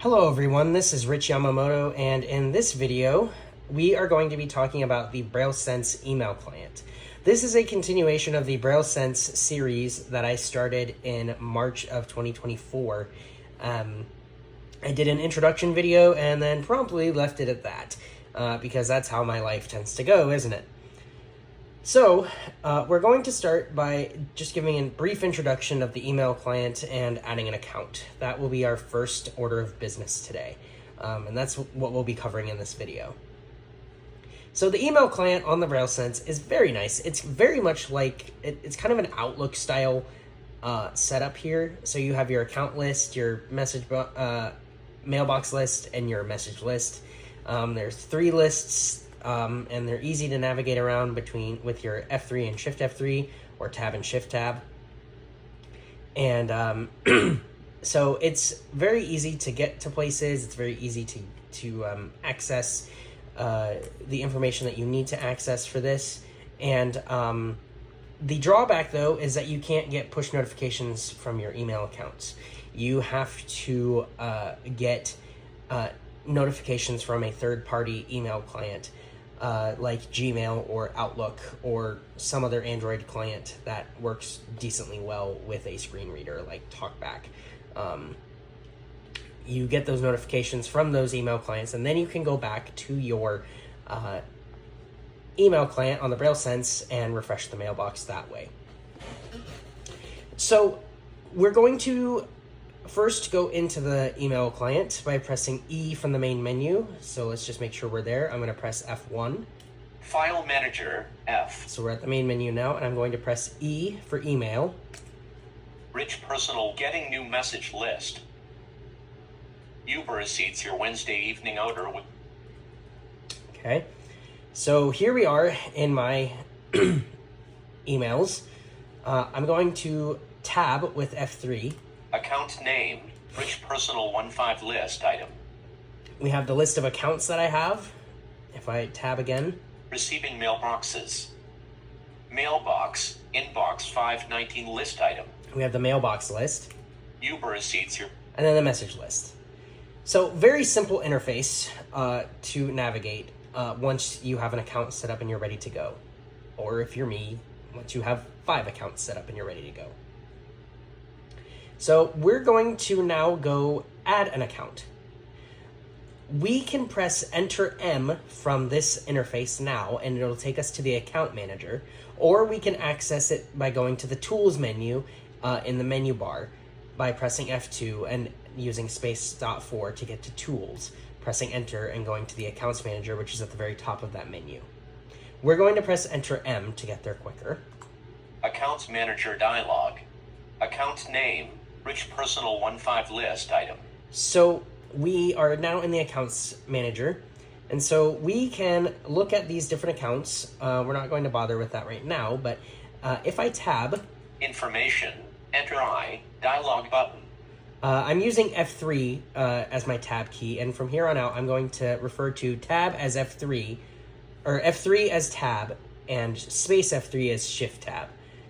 Hello everyone, this is Rich Yamamoto, and in this video we are going to be talking about the BrailleSense email client. This is a continuation of the BrailleSense series that I started in March of 2024. I did an introduction video and then promptly left it at that, because that's how my life tends to go, isn't it? So, we're going to start by just giving a brief introduction of the email client and adding an account. That will be our first order of business today, and that's what we'll be covering in this video. So the email client on the BrailleSense is very nice. It's very much like, it's kind of an Outlook style setup here. So you have your account list, your message mailbox list, and your message list. There's 3 lists. And they're easy to navigate around with your F3 and Shift F3 or Tab and Shift Tab. And so it's very easy to get to places. It's very easy to access the information that you need to access for this. And the drawback, though, is that you can't get push notifications from your email accounts. You have to get notifications from a third-party email client. Like Gmail or Outlook or some other Android client that works decently well with a screen reader like TalkBack. You get those notifications from those email clients, and then you can go back to your email client on the BrailleSense and refresh the mailbox that way. So we're going to first go into the email client by pressing E from the main menu. So let's just make sure we're there. I'm going to press F1. File Manager, F. So we're at the main menu now, and I'm going to press E for email. Rich Personal Getting New Message List. Uber receipts your Wednesday evening order with... Okay. So here we are in my emails. I'm going to tab with F3. Account name, Rich Personal 15 list item. We have the list of accounts that I have. If I tab again. Receiving mailboxes. Mailbox, inbox 519 list item. We have the mailbox list. Uber receipts your... And then the message list. So very simple interface to navigate once you have an account set up and you're ready to go. Or if you're me, once you have 5 accounts set up and you're ready to go. So we're going to now go add an account. We can press Enter M from this interface now, and it'll take us to the account manager, or we can access it by going to the Tools menu in the menu bar by pressing F2 and using space.4 to get to Tools, pressing Enter and going to the Accounts Manager, which is at the very top of that menu. We're going to press Enter M to get there quicker. Accounts Manager dialog. Account name, Rich Personal 15 list item. So we are now in the Accounts Manager, and so we can look at these different accounts. We're not going to bother with that right now, but if I tab... Information, Enter I, dialog button. I'm using F3 as my tab key, and from here on out, I'm going to refer to tab as F3, or F3 as tab, and space F3 as shift tab.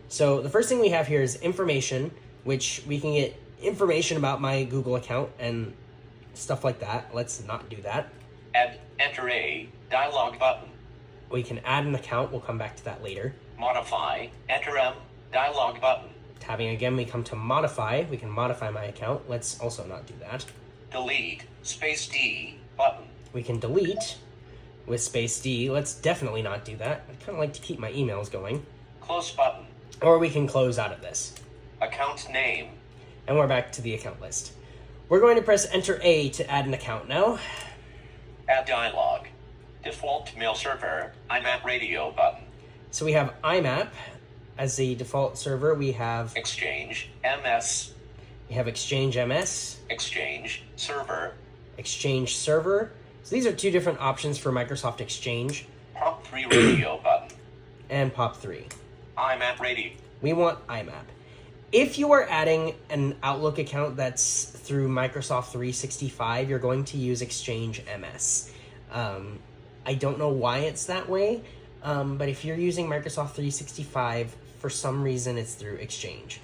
So the first thing we have here is information, which we can get information about my Google account and stuff like that. Let's not do that. Add Enter A, dialog button. We can add an account. We'll come back to that later. Modify, Enter M, dialog button. Tabbing again, we come to modify. We can modify my account. Let's also not do that. Delete, space D, button. We can delete with space D. Let's definitely not do that. I kind of like to keep my emails going. Close button. Or we can close out of this. Account name. And we're back to the account list. We're going to press Enter A to add an account now. Add dialog. Default mail server, IMAP radio button. So we have IMAP as the default server. We have Exchange, MS. We have Exchange MS. Exchange, server. Exchange server. So these are 2 different options for Microsoft Exchange. POP3 radio button. And POP3. IMAP radio. We want IMAP. If you are adding an Outlook account that's through Microsoft 365, you're going to use Exchange MS. I don't know why it's that way, but if you're using Microsoft 365, for some reason it's through Exchange.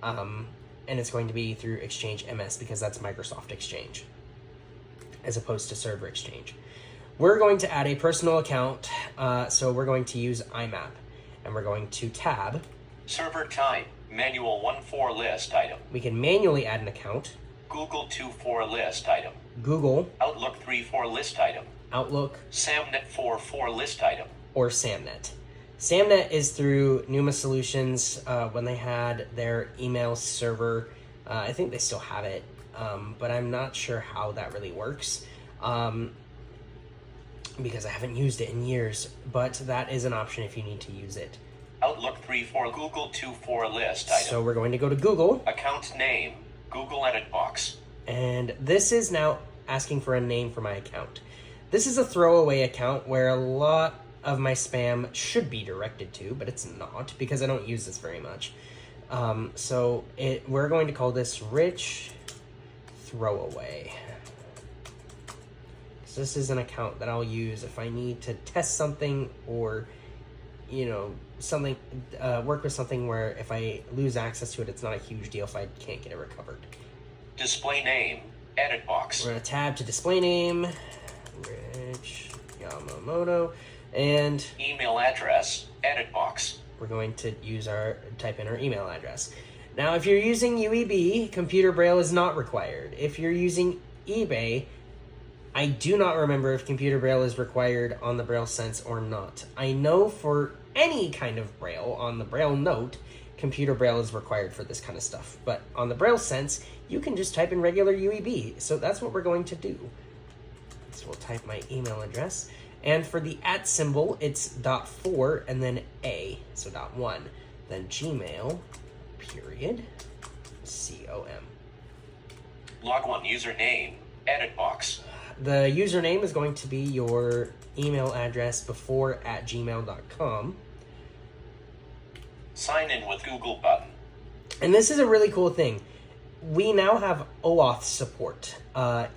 And it's going to be through Exchange MS because that's Microsoft Exchange. as opposed to server exchange. We're going to add a personal account, so we're going to use IMAP, and we're going to tab. Server type, manual 1.4 list item. We can manually add an account. Google 2.4 list item. Google. Outlook 3.4 list item. Outlook. Samnet 4.4 list item. Or Samnet. Samnet is through Numa Solutions when they had their email server. I think they still have it, but I'm not sure how that really works. Because I haven't used it in years, but that is an option if you need to use it. Outlook 3.4 Google 2.4 list item. So we're going to go to Google. Account name, Google edit box. And this is now asking for a name for my account. This is a throwaway account where a lot of my spam should be directed to, but it's not because I don't use this very much. We're going to call this Rich Throwaway. This is an account that I'll use if I need to test something or, work with something where if I lose access to it, it's not a huge deal if I can't get it recovered. Display name, edit box. We're going to tab to display name, Rich Yamamoto, and email address, edit box. We're going to type in our email address. Now, if you're using UEB, computer braille is not required. If you're using eBay, I do not remember if computer braille is required on the BrailleSense or not. I know for any kind of braille on the Braille Note, computer braille is required for this kind of stuff. But on the BrailleSense, you can just type in regular UEB. So that's what we're going to do. So we'll type my email address. And for the @ symbol, it's .4 and then A, so .1. Then Gmail, .com. Log 1 username, edit box. The username is going to be your email address before @gmail.com. Sign in with Google button. And this is a really cool thing. We now have OAuth support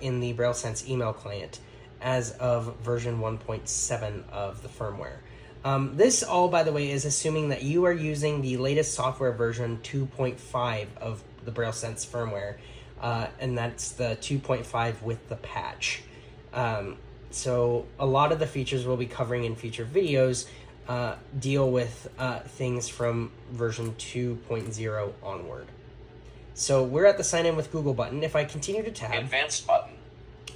in the BrailleSense email client as of version 1.7 of the firmware. This all, by the way, is assuming that you are using the latest software version 2.5 of the BrailleSense firmware, and that's the 2.5 with the patch. So a lot of the features we'll be covering in future videos deal with things from version 2.0 onward. So we're at the sign in with Google button. If I continue to tab, advanced button.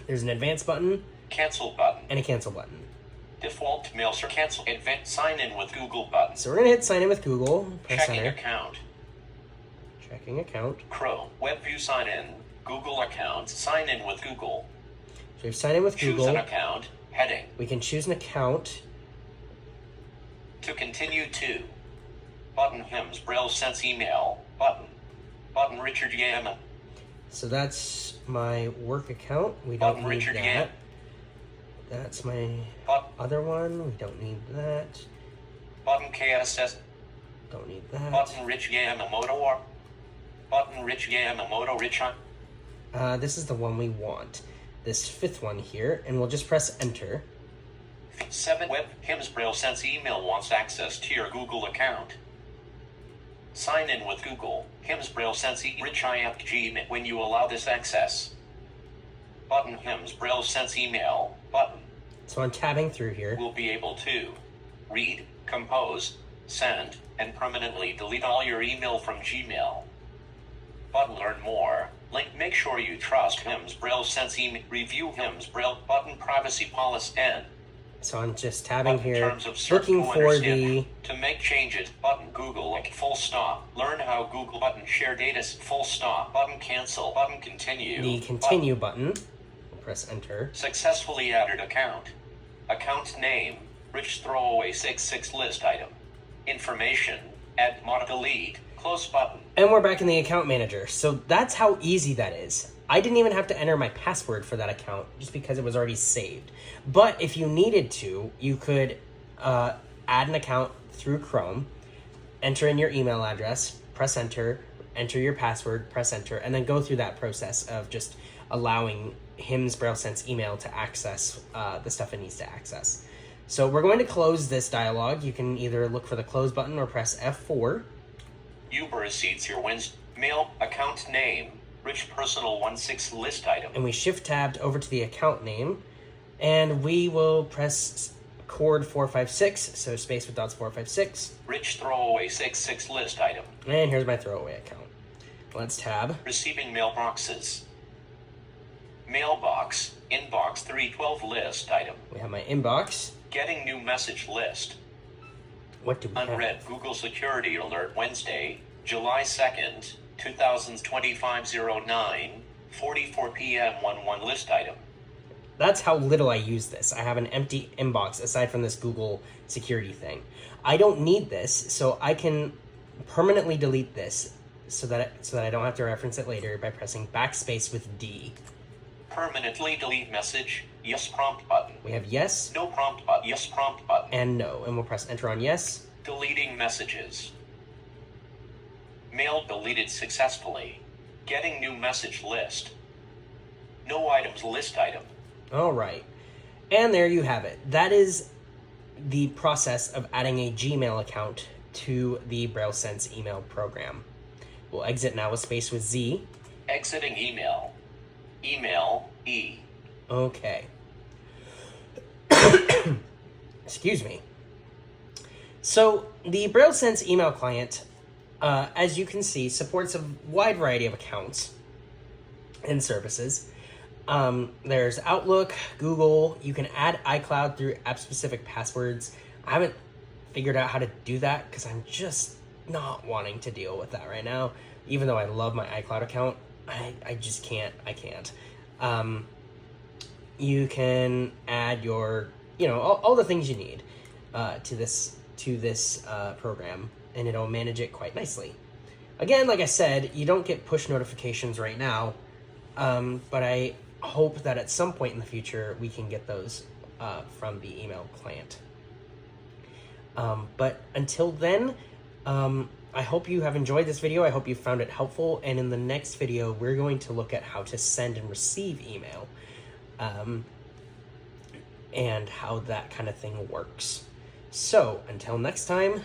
There's an advanced button, cancel button, and a cancel button. Default mail or cancel advanced sign in with Google button. So we're gonna hit sign in with Google. Press Checking enter. account. Checking account. Chrome web view sign in. Google account sign in with Google. So we've signed in with Choose Google. an account heading. We can choose an account. To continue to button hymns BrailleSense email button button Richard Yama So that's my work account. We don't button need Richard that. Yama That's my but, other one. We don't need that. button KSS Don't need that. button Rich Yamamoto or button Rich Yamamoto Rich. This is the one we want. This fifth one here, and we'll just press enter. 7 web hymns BrailleSense email wants access to your Google account. Sign in with Google hymns BrailleSense Rich Gmail when you allow this access. Button hymns BrailleSense email button. So I'm tabbing through here. Will be able to read, compose, send, and permanently delete all your email from Gmail. Button learn more. Link make sure you trust hymns BrailleSense email. Review hymns Braille button privacy policy and. So I'm just tabbing Button here, terms of service looking to for understand. the... To make changes, button Google like full stop. Learn how Google button share data full stop. Button cancel. Button continue. The continue button. We'll press enter. Successfully added account. Account name, Rich Throwaway 66 list item. Information, add mod delete, close button. And we're back in the account manager. So that's how easy that is. I didn't even have to enter my password for that account just because it was already saved. But if you needed to, you could add an account through Chrome, enter in your email address, press enter your password, press enter, and then go through that process of just allowing HIMS BrailleSense email to access the stuff it needs to access. So we're going to close this dialog. You can either look for the close button or press F4. Uber receipts your Wednesday mail account name, Rich Personal 16 list item. And we shift tabbed over to the account name, and we will press chord 456, so space with dots 456. Rich Throwaway 66 list item. And here's my throwaway account. Let's tab. Receiving mailboxes. Mailbox, inbox 312 list item. We have my inbox. Getting new message list. What do we have? Unread Google Security Alert Wednesday, July 2nd, 2025 09, 44 p.m. 11 list item. That's how little I use this. I have an empty inbox aside from this Google security thing. I don't need this, so I can permanently delete this so that I don't have to reference it later by pressing backspace with D. Permanently delete message, yes prompt button. We have yes. No prompt button, yes prompt button. And no, and we'll press enter on yes. Deleting messages. Mail deleted successfully. Getting new message list. No items list item. All right. And there you have it. That is the process of adding a Gmail account to the BrailleSense email program. We'll exit now with space with Z. Exiting email. Email E. Okay. Excuse me. So the BrailleSense email client, as you can see, supports a wide variety of accounts and services. There's Outlook, Google. You can add iCloud through app-specific passwords. I haven't figured out how to do that because I'm just not wanting to deal with that right now. Even though I love my iCloud account, I just can't. I can't. You can add your, all the things you need to this program, and it'll manage it quite nicely. Again, like I said, you don't get push notifications right now, but I hope that at some point in the future we can get those from the email client. But until then, I hope you have enjoyed this video. I hope you found it helpful. And in the next video, we're going to look at how to send and receive email, and how that kind of thing works. So until next time,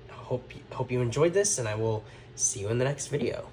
hope you enjoyed this, and I will see you in the next video.